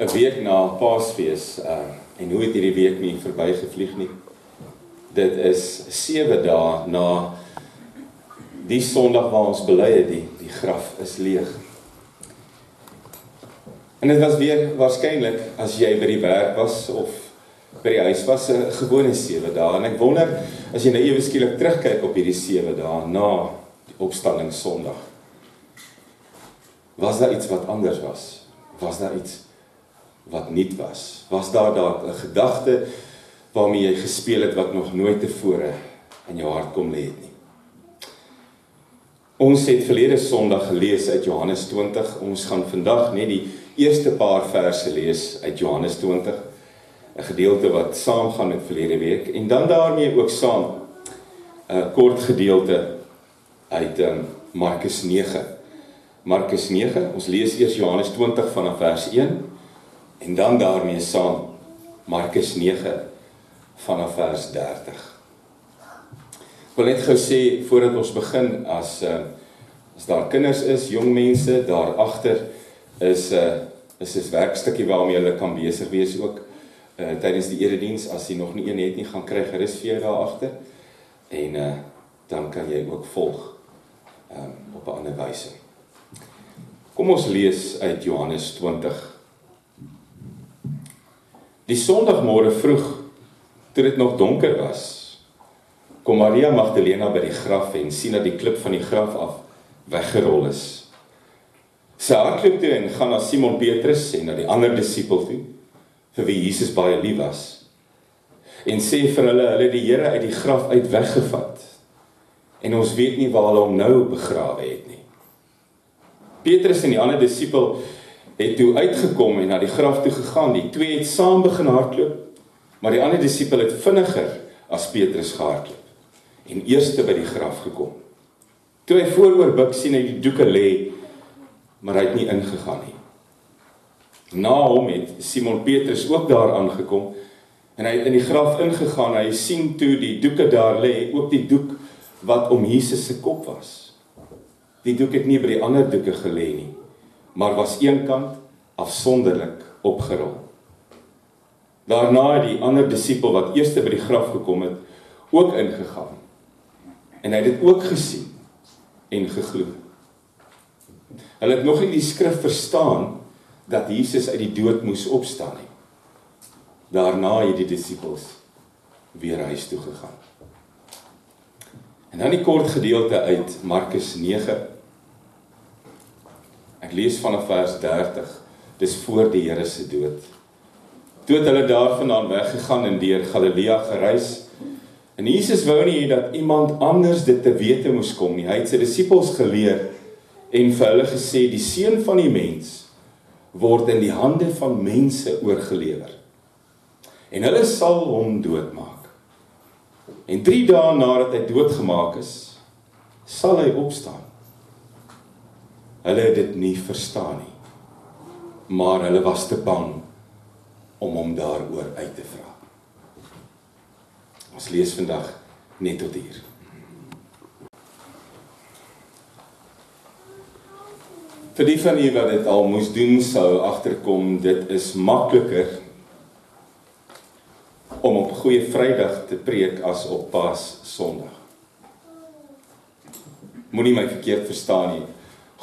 'n week na Paasfees, en hoe het hierdie week nie verbygevlieg nie. Dit is 7 dae na die Sondag waar ons bely het, die graf is leeg. En dit was weer waarskynlik, as jy by die werk was of by die huis was, 'n gewone 7 dae. En ek wonder, as jy nou ewe skielik terugkyk op hierdie 7 dae na die opstanding Sondag, was daar iets wat anders was? Was daar iets wat nuut was? Was daar 'n gedagte waarmee jy gespeel het wat nog nooit tevore in jou hart kom lê het nie? Ons het verlede Sondag gelees uit Johannes 20. Ons gaan vandag net die eerste paar verse lees uit Johannes 20. 'n gedeelte wat saamgaan met verlede week. En dan daarmee ook saam 'n kort gedeelte uit Markus 9. Markus 9, ons lees eers Johannes 20 vanaf vers 1 en dan daarmee saam Markus 9 vanaf vers 30. Ek wil net gou sê, voordat ons begin, as daar kinders is, jong mense, daar agter is 'n werkstukkie waarmee hulle kan besig wees ook tydens die erediens. As jy nog nie een het nie, gaan kry gerus vir jou daar agter. En dan kan jy ook volg op 'n ander wyse. Kom ons lees uit Johannes 20. Die Sondagmôre vroeg, toe dit nog donker was, kom Maria Magdalena by die graf en sien dat die klip van die graf af weggerol is. Sy hardloop toe en gaan na Simon Petrus en na die ander disipel toe, vir wie Jesus baie lief was, en sê vir hulle het die Here uit die graf uit weggevat, en ons weet nie waar hulle hom nou begrawe het nie. Petrus en die ander disipel het toe uitgekom en na die graf toe gegaan. Die twee het saam begin hardloop, maar die ander disipel het vinniger as Petrus gehardloop en eerste by die graf gekom. Toe hy vooroor buig, sien hy die doeke lê, maar hy het nie ingegaan nie. Na hom het Simon Petrus ook daar aangekom en hy het in die graf ingegaan. Hy sien toe die doeke daar lê, ook die doek wat om Jesus se kop was. Die doek het nie by die ander doeke gelê nie, maar was eenkant afsonderlik opgerol. Daarna het die ander disipel wat eerste by die graf gekom het, ook ingegaan. En hy het dit ook gesien en geglo. Hulle het nog nie die skrif verstaan dat Jesus uit die dood moes opstaan nie. Daarna het die disipels weer huis toe gegaan. En dan die kort gedeelte uit Markus 9. Ek lees vanaf vers 30. Dis voor die Here se dood. Toe het hulle daarvandaan weggegaan en deur Galilea gereis. En Jesus wou nie dat iemand anders dit te wete moes kom nie. Hy het sy disipels geleer en vir hulle gesê, die Seun van die mens word in die hande van mense oorgelewer. En hulle sal hom doodmaak. En 3 dae nadat hy doodgemaak is, sal hy opstaan. Hulle het dit nie verstaan nie, maar hulle was te bang om hom daaroor uit te vra. Ons lees vandag net tot hier. Vir die van u wat dit al moes doen, sou agterkom, dit is makliker om op Goeie Vrydag te preek as op Paas Sondag. Moenie my verkeerd verstaan nie.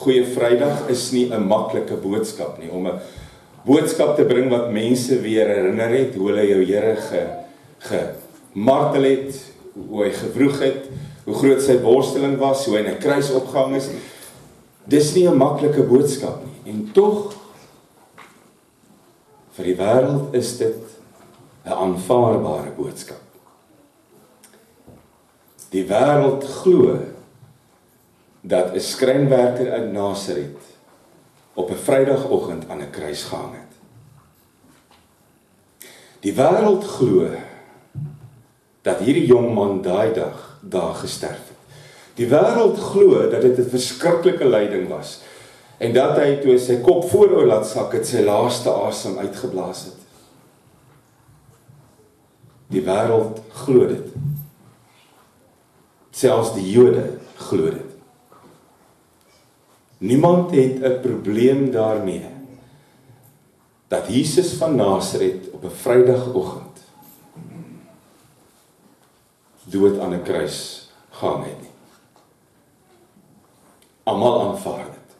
Goeie Vrydag is nie 'n maklike boodskap nie, om 'n boodskap te bring wat mense weer herinner het, hoe hulle jou Here gemartel het, hoe hy gewroeg het, hoe groot sy worsteling was, hoe hy in 'n kruis opgehang is. Dis nie 'n maklike boodskap nie, en tog, vir die wêreld is dit 'n aanvaarbare boodskap. Die wêreld glo dat 'n skrynwerker uit Nasaret op 'n Vrydagoggend aan 'n kruis gehang het. Die wêreld glo dat hierdie jong man daai dag daar gesterf het. Die wêreld glo dat dit 'n verskriklike lyding was en dat hy toe sy kop vooroor laat sak het, sy laaste asem uitgeblaas het. Die wêreld glo dit. Selfs die Jode glo dit. Niemand het 'n probleem daarmee dat Jesus van Nasaret op 'n Vrydagoggend dood aan 'n kruis gehang het nie. Almal aanvaar dit.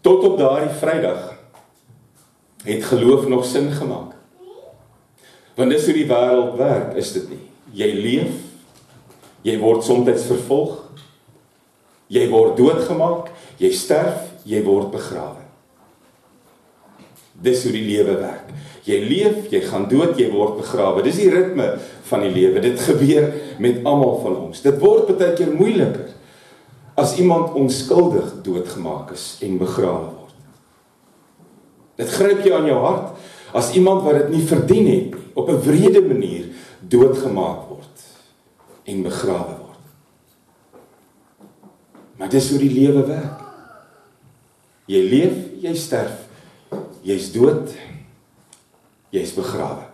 Tot op daardie Vrydag het geloof nog sin gemaak. Want dis hoe die wêreld werk, is dit nie? Jy leef, jy word soms vervolg, jy word doodgemaak, jy sterf, jy word begrawe. Dis hoe die lewe werk. Jy leef, jy gaan dood, jy word begrawe. Dis die ritme van die lewe. Dit gebeur met almal van ons. Dit word baie keer moeiliker as iemand onskuldig doodgemaak is en begrawe word. Dit gryp jou aan jou hart as iemand wat dit nie verdien het nie, op 'n wrede manier doodgemaak word en begrawe word. Maar dis hoe die lewe werk. Jy leef, jy sterf, jy's dood, jy's begrawe.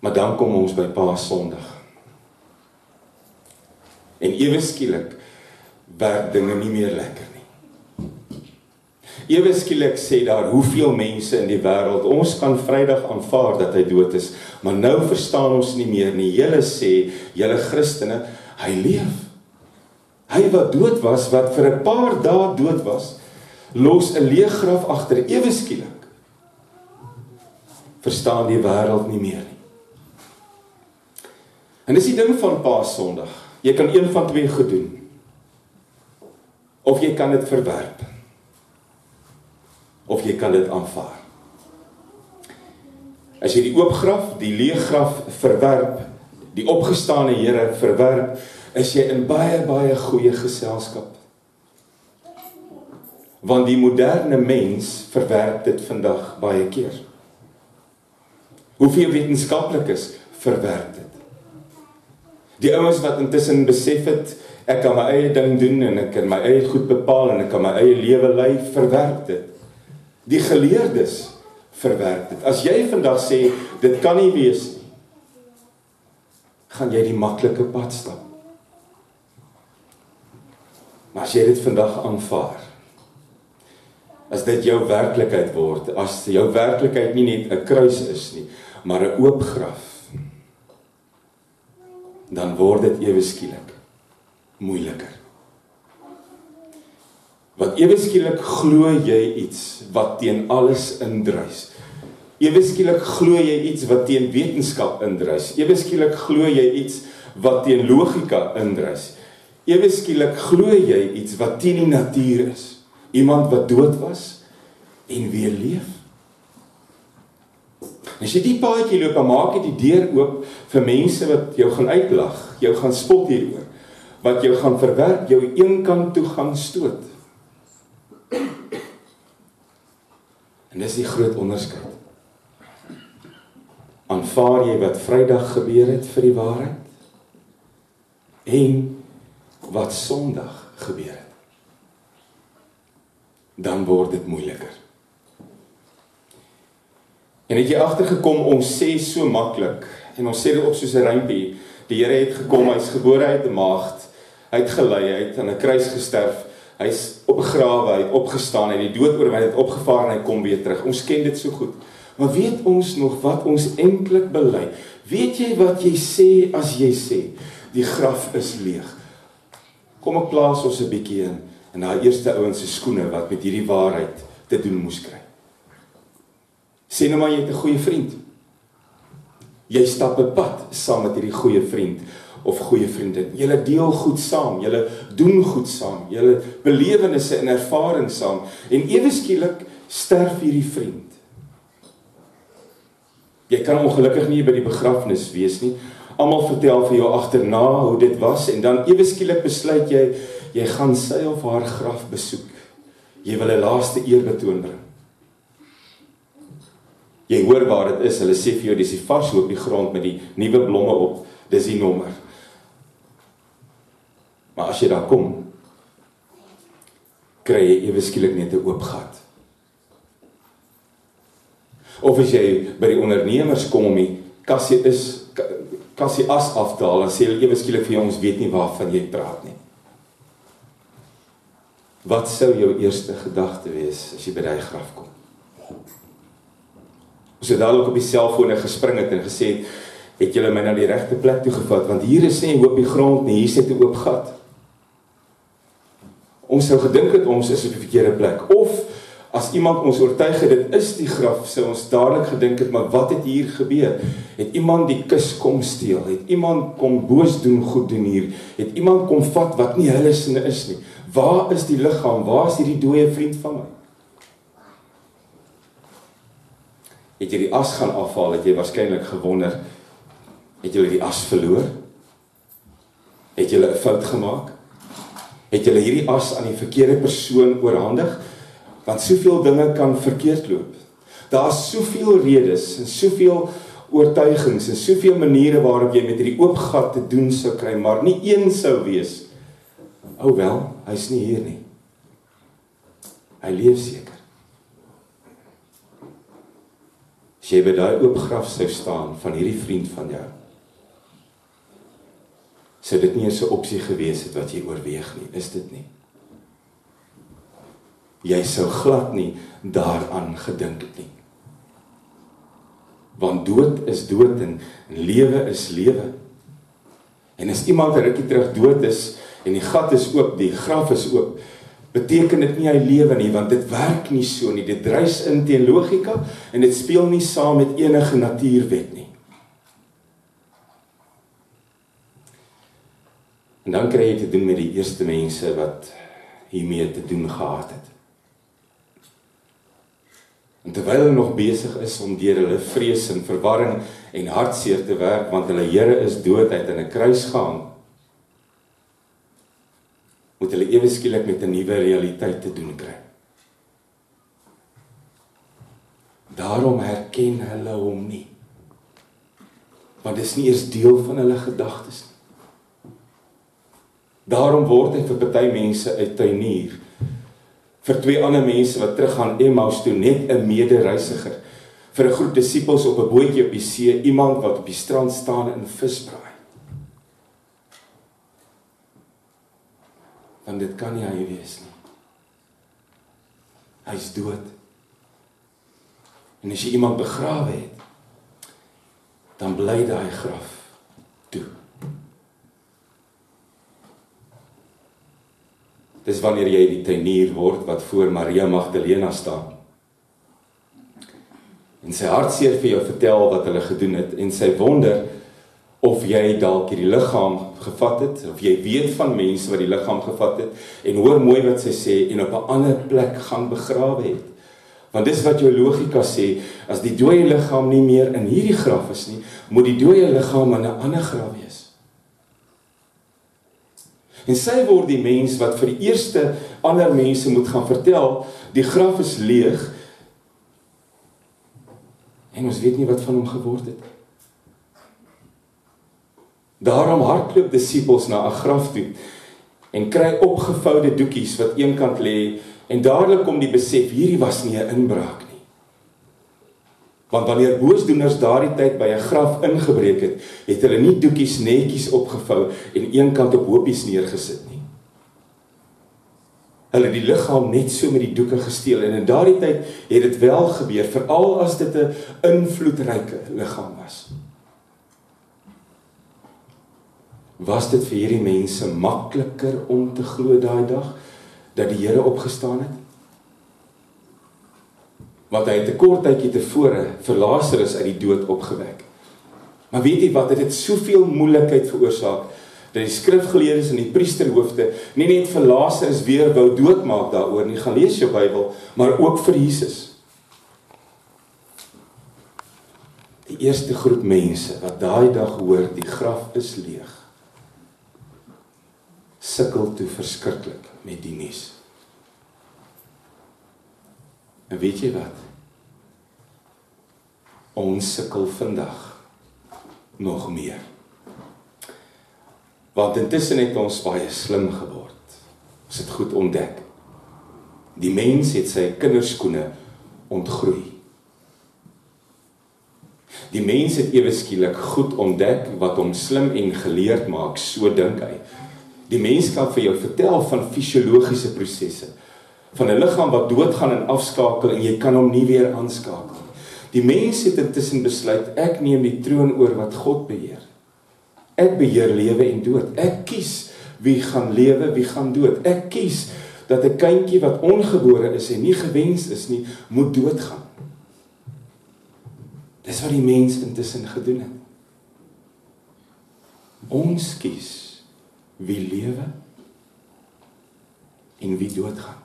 Maar dan kom ons by Paasondag. En ewe skielik werk dinge nie meer lekker nie. Ewe skielik sê daar hoeveel mense in die wêreld, ons kan Vrydag aanvaar dat hy dood is, maar nou verstaan ons nie meer nie. Julle sê, julle Christene, hy leef. Hy wat dood was, wat vir 'n paar dae dood was, los 'n leë graf agter. Ewe skielik verstaan die wêreld nie meer nie. En dis die ding van Paasondag. Jy kan een van twee goed doen. Of jy kan dit verwerp. Of jy kan dit aanvaar. As jy die oop graf, die leë graf verwerp, die opgestane Here verwerp, is jy in baie, baie goeie geselskap. Want die moderne mens verwerp dit vandag baie keer. Hoeveel wetenskaplikes verwerp dit? Die ouens wat intussen besef het, ek kan my eie ding doen en ek kan my eie goed bepaal en ek kan my eie lewe lei, verwerp dit. Die geleerdes verwerp dit. As jy vandag sê, dit kan nie wees nie, gaan jy die maklike pad stap. Maar as jy dit vandag aanvaar, as dit jou werklikheid word, as jou werklikheid nie net 'n kruis is nie, maar 'n oop graf, dan word dit ewe skielik moeiliker. Want ewe skielik glo jy iets wat teen alles indruis. Ewe skielik glo jy iets wat teen wetenskap indruis. Ewe skielik glo jy iets wat teen logika indruis. Ewe skielik glo jy iets wat teen die natuur is. Iemand wat dood was en weer leef. As jy die paadjie loop, dan maak jy die deur oop vir mense wat jou gaan uitlag, jou gaan spot hieroor, wat jou gaan verwerp, jou een kant toe gaan stoot. En dis die groot onderskeid. Aanvaar jy wat Vrydag gebeur het vir die waarheid? En wat Sondag gebeur het? Dan word dit moeiliker. En het jy agtergekom, ons sê so maklik, en ons sê dit op soos 'n rympie, die Here het gekom, hy is gebore uit 'n maagd, hy het gelei, hy het aan 'n kruis gesterf, hy is opgegrawe, hy het opgestaan, hy het die dood oorwin, hy het opgevaar en hy kom weer terug. Ons ken dit so goed. Maar weet ons nog wat ons eintlik bely? Weet jy wat jy sê as jy sê, die graf is leeg? Kom ek plaas ons 'n bietjie in daai eerste ouens se skoene wat met hierdie waarheid te doen moes kry. Sê nou maar jy het 'n goeie vriend. Jy stap 'n pad saam met hierdie goeie vriend of goeie vriendin. Julle deel goed saam, julle doen goed saam, julle belewennisse en ervarings saam. En ewe skielik sterf hierdie vriend. Jy kan ongelukkig nie by die begrafnis wees nie. Almal vertel vir jou agterna hoe dit was en dan ewe skielik besluit jy gaan sy of haar graf besoek. Jy wil 'n laaste eerbetoon bring. Jy hoor waar dit is, hulle sê vir jou, dis die vars op die grond met die nuwe blomme op, dis die nommer. Maar as jy daar kom, kry jy ewe skielik net 'n oop gat. Of as jy by die ondernemers kom om die kassie as af te haal, dan sê hulle ewe skielik vir jou, ons weet nie waarvan jy praat nie. Wat sou jou eerste gedagte wees as jy by die graf kom? Ons het dadelik op die selfone gespring het en gesê, het julle my na die regte plek toe gevat, want hier is nie hoop die grond nie, hier sit 'n oop gat. Ons sou gedink het ons is op die verkeerde plek, of as iemand ons oortuig het, dit is die graf, sou ons dadelik gedink het, maar wat het hier gebeur? Het iemand die kus kom steel? Het iemand kom boos doen, goed doen hier? Het iemand kom vat wat nie hulle sinne is nie? Waar is die liggaam? Waar is hierdie dooie vriend van my? Het jy die as gaan afhaal, het jy waarskynlik gewonder, het jy die as verloor? Het jy 'n fout gemaak? Het jy hierdie as aan die verkeerde persoon oorhandig? Want soveel dinge kan verkeerd loop. Daar is soveel redes en soveel oortuigings en soveel maniere waarop jy met hierdie oop gat te doen sou kry, maar nie een sou wees. O wel, hy's nie hier nie. Hy leef seker. As jy by daai oop graf sou staan van hierdie vriend van jou, sou dit nie eens 'n opsie gewees het wat jy oorweeg nie, is dit nie? Jy sou glad nie daaraan gedink het nie. Want dood is dood en lewe is lewe. En as iemand 'n rukkie terug dood is en die gat is oop, die graf is oop, beteken dit nie hy lewe nie, want dit werk nie so nie. Dit dryf in teen logika en dit speel nie saam met enige natuurwet nie. En dan kry jy te doen met die eerste mense wat hiermee te doen gehad het. En terwyl hulle nog besig is om deur hulle vrees en verwarring en hartseer te werk, want hulle Here is dood, hy het aan 'n kruis gehang, moet hulle ewe skielik met 'n nuwe realiteit te doen kry. Daarom herken hulle hom nie. Want dit is nie eers deel van hulle gedagtes nie. Daarom word hy vir party mense 'n tuinier. Vir twee ander mense wat teruggaan Emmaus toe net 'n medereisiger. Vir 'n groep disippels op 'n bootjie op die see, iemand wat op die strand staan en vis braai. Want dit kan nie hy wees nie. Hy's dood. En as jy iemand begrawe het, dan bly daai graf toe. Dis wanneer jy die tuinier word wat voor Maria Magdalena staan. En sy hartseer vir jou vertel wat hulle gedoen het en sy wonder of jy dalk hierdie liggaam gevat het, of jy weet van mense wat die liggaam gevat het en hoor mooi wat sy sê en op 'n ander plek gaan begrawe het. Want dis wat jou logika sê, as die dooie liggaam nie meer in hierdie graf is nie, moet die dooie liggaam in 'n ander graf wees. En sy word die mens wat vir die eerste ander mense moet gaan vertel, die graf is leeg, en ons weet nie wat van hom geword het. Daarom hardloop disippels na 'n graf toe, en kry opgevoude doekies wat eenkant lê, en dadelik kom die besef, hierdie was nie 'n inbraak nie. Want wanneer boosdoeners daardie tyd by 'n graf ingebreek het, het hulle nie doekies netjies opgevou en eenkant op hoopies neergesit nie. Hulle het die liggaam net so met die doeke gesteel, en in daardie tyd het dit wel gebeur, veral as dit 'n invloedryke liggaam was. Was dit vir hierdie mense makliker om te glo daai dag, dat die Here opgestaan het? Want hy het 'n kort tydjie tevore vir Lazarus uit die dood opgewek. Maar weet jy wat, het dit soveel moeilikheid veroorsaak, dat die skrifgeleerdes en die priesterhoofde nie net vir Lazarus weer wou doodmaak daaroor nie, gaan lees jou Bybel, maar ook vir Jesus. Die eerste groep mense wat daai dag hoor, die graf is leeg, sukkel toe verskriklik met die nuus. En weet jy wat? Ons sukkel vandag nog meer. Want intussen het ons baie slim geword. Ons het goed ontdek. Die mens het sy kinderskoene ontgroei. Die mens het ewe skielik goed ontdek wat hom slim en geleerd maak, so dink hy. Die mens kan vir jou vertel van fisiologiese prosesse, van 'n liggaam wat doodgaan en afskakel en jy kan hom nie weer aanskakel. Die mens het intussen besluit, ek neem die troon oor wat God beheer. Ek beheer lewe en dood. Ek kies wie gaan lewe, wie gaan dood. Ek kies dat 'n kindjie wat ongebore is en nie gewens is nie, moet doodgaan. Dis wat die mens intussen gedoen het. Ons kies wie lewe en wie doodgaan.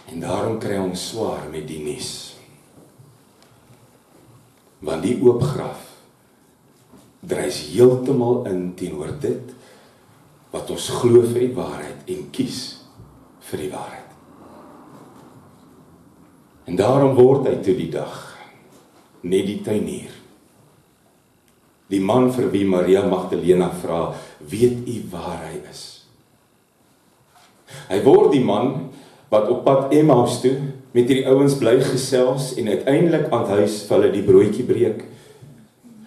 En daarom kry ons swaar met die nuus. Want die oop graf dryf heeltemal in teenoor dit wat ons glo vir die waarheid en kies vir die waarheid. En daarom word hy toe die dag net die tuinier. Die man vir wie Maria Magdalena vra, weet u waar hy is? Hy word die man wat op pad Emmaus toe met hierdie ouens bly gesels en uiteindelik aan huis vir hulle die broodjie breek.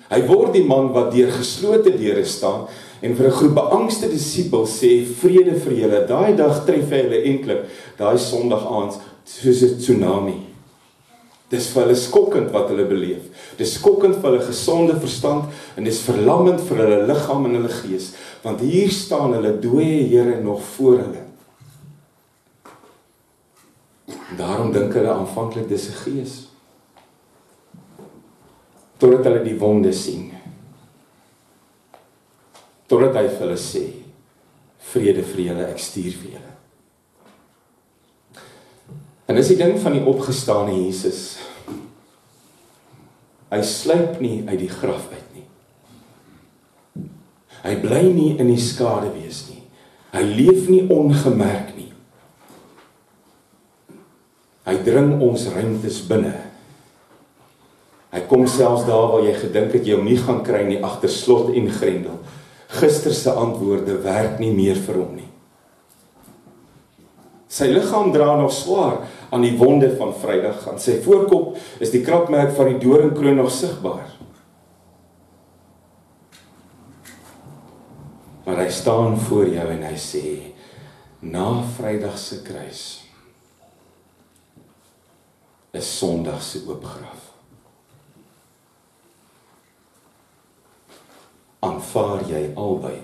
Hy word die man wat deur geslote deure staan en vir 'n groep beangste disippels sê, vrede vir julle. Daai dag tref hy hulle eintlik, daai Sondag aand, soos 'n tsunami. Dis vir hulle skokkend wat hulle beleef. Dis skokkend vir hulle gesonde verstand en dis verlammend vir hulle liggaam en hulle gees, want hier staan hulle dooie Here nog voor hulle. Daarom dink hulle aanvanklik dis 'n gees. Totdat hulle die wonde sien. Totdat hy vir hulle sê, vrede vir julle, ek stuur vir julle. En dis die ding van die opgestane Jesus. Hy sluip nie uit die graf uit nie. Hy bly nie in die skade wees nie. Hy leef nie ongemerk nie. Hy dring ons ruimtes binne. Hy kom selfs daar waar jy gedink het jy hom nie gaan kry nie, agter slot en grendel. Gister se antwoorde werk nie meer vir hom nie. Sy liggaam dra nog swaar aan die wonde van Vrydag. Aan sy voorkop is die krapmerk van die doringkroon nog sigbaar. Maar hy staan voor jou en hy sê, na Vrydag se kruis is Sondag se oop graf. Aanvaar jy albei?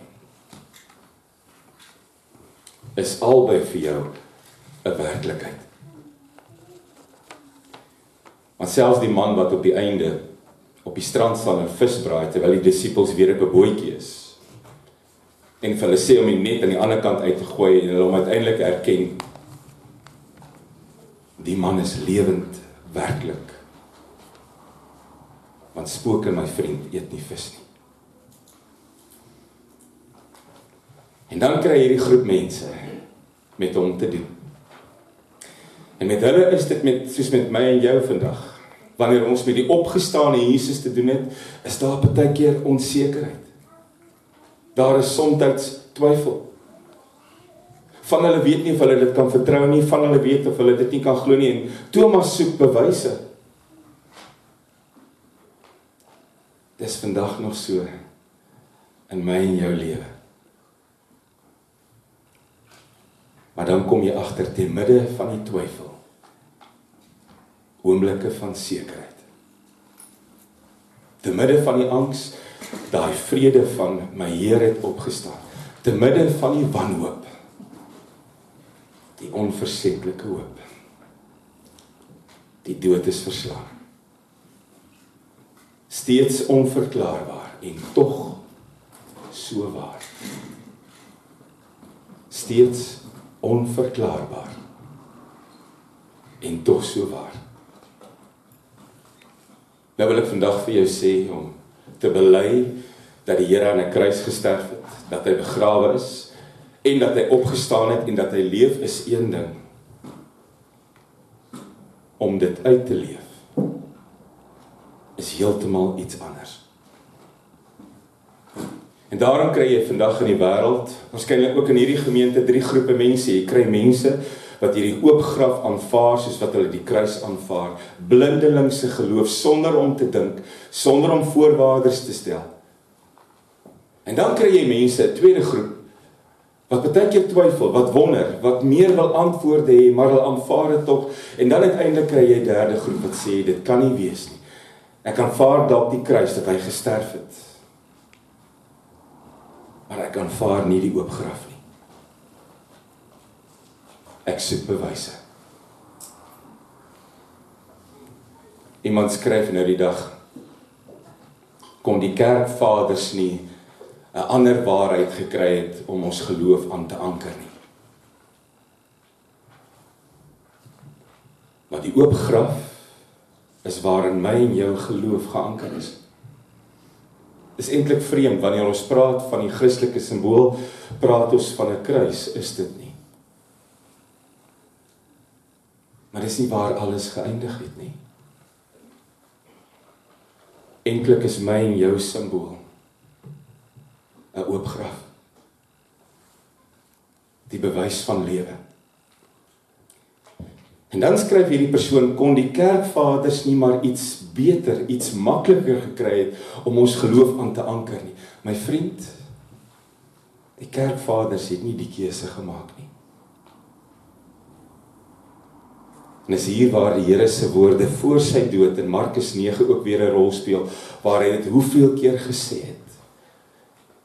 Is albei vir jou 'n werklikheid? Want selfs die man wat op die einde op die strand staan en vis braai terwyl die disippels weer op 'n bootjie is en vir hulle sê om die net aan die ander kant uit te gooi en hulle hom uiteindelik erken, die man is lewend, werklik. Want spooke, my vriend, eet nie vis nie. En dan kry hierdie groep mense met hom te doen. En met hulle is dit soos met my en jou vandag. Wanneer ons met die opgestane Jesus te doen het, is daar partykeer onsekerheid. Daar is soms twyfel. Van hulle weet nie of hulle dit kan vertrou nie, van hulle weet of hulle dit nie kan glo nie, en Thomas soek bewyse. Dis vandag nog so in my en jou lewe. Maar dan kom jy agter te midde van die twyfel, oomblikke van sekerheid. Te midde van die angs, daai vrede van my Here het opgestaan. Te midde van die wanhoop, die onversetlike hoop. Die dood is verslaan. Steeds onverklaarbaar en tog so waar. Steeds onverklaarbaar en tog so waar. Nou wil ek vandag vir jou sê om te bely dat die Here aan 'n kruis gesterf het, dat hy begrawe is en dat hy opgestaan het en dat hy leef is een ding. Om dit uit te leef is heeltemal iets anders. En daarom kry jy vandag in die wêreld, waarskynlik ook in hierdie gemeente, 3 groepe mense. Jy kry mense wat hierdie oop graf aanvaar soos wat hulle die kruis aanvaar, blindelingse geloof sonder om te dink, sonder om voorwaardes te stel. En dan kry jy mense, 'n tweede groep, wat baie keer twyfel, wat wonder, wat meer wil antwoorde hê, maar hulle aanvaar dit tog. En dan uiteindelik kry jy 'n derde groep wat sê, dit kan nie wees nie. Ek aanvaar dalk die kruis dat hy gesterf het. Maar ek aanvaar nie die oop graf nie. Ek soek bewyse. Iemand skryf nou die dag, kon die kerkvaders nie 'n ander waarheid gekry het om ons geloof aan te anker nie. Maar die oop graf is waarin my en jou geloof geanker is. Dis eintlik vreemd, wanneer ons praat van die Christelike simbool, praat ons van 'n kruis, is dit nie. Maar dis nie waar alles geëindig het nie. Eintlik is my en jou simbool 'n oop graf. Die bewys van lewe. En dan skryf hierdie persoon, kon die kerkvaders nie maar iets beter, iets makliker gekry het om ons geloof aan te anker nie. My vriend, die kerkvaders het nie die keuse gemaak nie. En is hier waar die Here se woorde voor sy dood in Markus 9 ook weer 'n rol speel, waar hy dit hoeveel keer gesê het.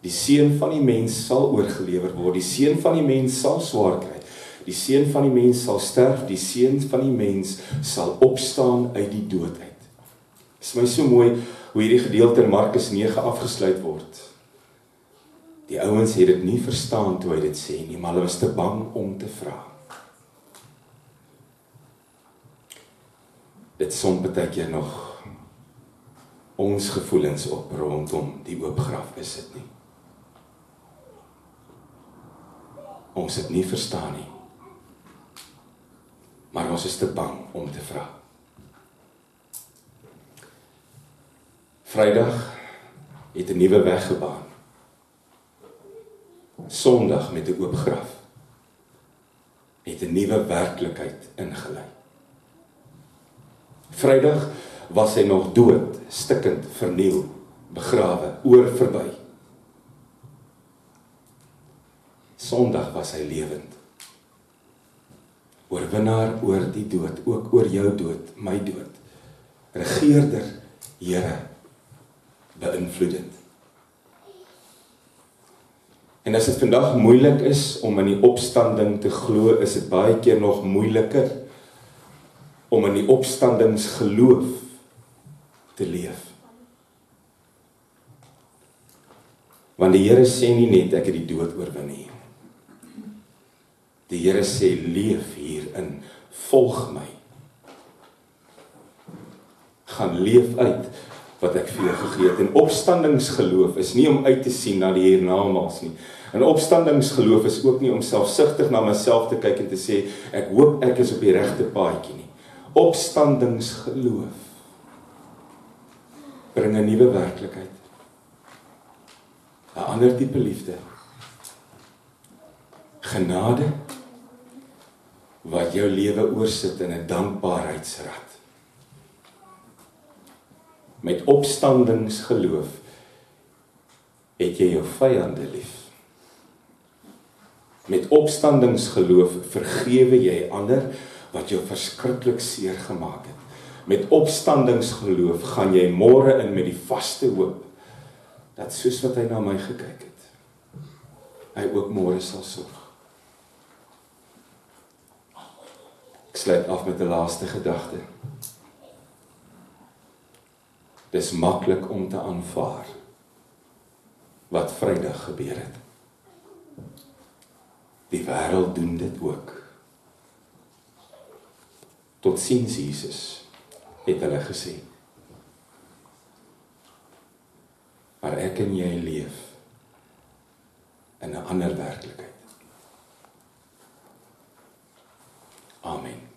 Die seun van die mens sal oorgelewer word, die seun van die mens sal swaar kry, die seun van die mens sal sterf, die seun van die mens sal opstaan uit die dood uit. Dit is my so mooi hoe hierdie gedeelte in Markus 9 afgesluit word. Die ouens het dit nie verstaan toe hy dit sê nie, maar hulle was te bang om te vra. Dit som baie keer nog ons gevoelens op rondom die oop graf, is dit nie. Ons het nie verstaan nie, maar ons is te bang om te vra. Vrydag het 'n nuwe weg gebaan. Sondag met 'n oop graf het 'n nuwe werklikheid ingelei. Vrydag was hy nog dood, stikkend, verniel, begrawe, verby. Sondag was hy lewend. Oorwinnaar oor die dood, ook oor jou dood, my dood. Regeerder, Here, beïnvloedend. En as dit vandag moeilik is om in die opstanding te glo, is dit baie keer nog moeiliker om in die opstandingsgeloof te leef. Want die Here sê nie net ek het die dood oorwin nie. Die Here sê leef hierin, volg my. Gaan leef uit wat ek vir jou gegee het. En opstandingsgeloof is nie om uit te sien na die hiernamaals nie. En opstandingsgeloof is ook nie om selfsugtig na myself te kyk en te sê ek hoop ek is op die regte paadjie nie. Opstandingsgeloof bring 'n nuwe werklikheid. 'n ander tipe liefde. Genade wat jou lewe oorsit in 'n dankbaarheidsrad. Met opstandingsgeloof het jy jou vyande lief. Met opstandingsgeloof vergewe jy ander wat jou verskriklik seer gemaak het. Met opstandingsgeloof gaan jy môre in met die vaste hoop dat soos wat hy na my gekyk het, hy ook môre sal sorg. Ek sluit af met 'n laaste gedagte. Dis maklik om te aanvaar wat Vrydag gebeur het. Die wêreld doen dit ook. Totsiens Jesus, het hulle gesê. Maar ek en jy leef in 'n ander werklikheid. Amen.